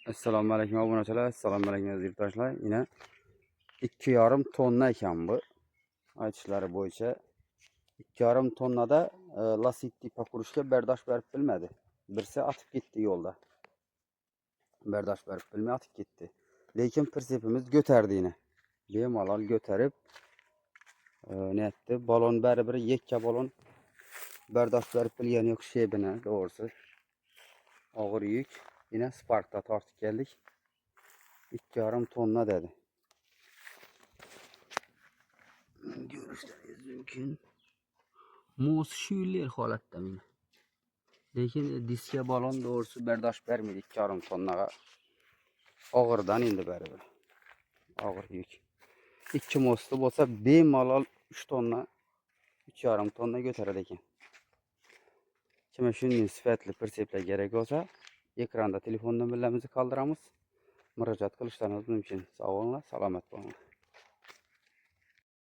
Assalomu alaykum obunachilar, assalomu alaykum aziz yurtdoshlar. Yine 2,5 tonna ekan bu. Aytishlari bo'yicha 2,5 tonnada lasetti pakurishga bardosh berib bilmadi. Birsi atib ketdi yo'lda. Bardosh berib bilmay atib ketdi. Lekin prinsipimiz ko'tardi yine. Bemalol ko'tarib ne etdi? Balon baribir yekka balon bardosh berib bilgani yo'q shebini, doğrusu. Ağır yük. Yine Spark'ta tortib geldik. 2,5 tonna dedi. Görüşleriniz mümkün. Muz şüyler holatda mı? Lekin diske balon doğrusu bardosh bermeydi 2,5 tonnaga. Ağırdan indi baribir. Ağır yük. 2 mostli bo'lsa bemalol 3 tonna, 3,5 tonna ko'taradi ekan. Kimga shunday sifatli prinsiplar kerak bo'lsa, ekranda telefon nomerlarimizni qoldiramiz. Murojaat qilishlaringiz mumkin. Sog' bo'linglar, salomat bo'linglar.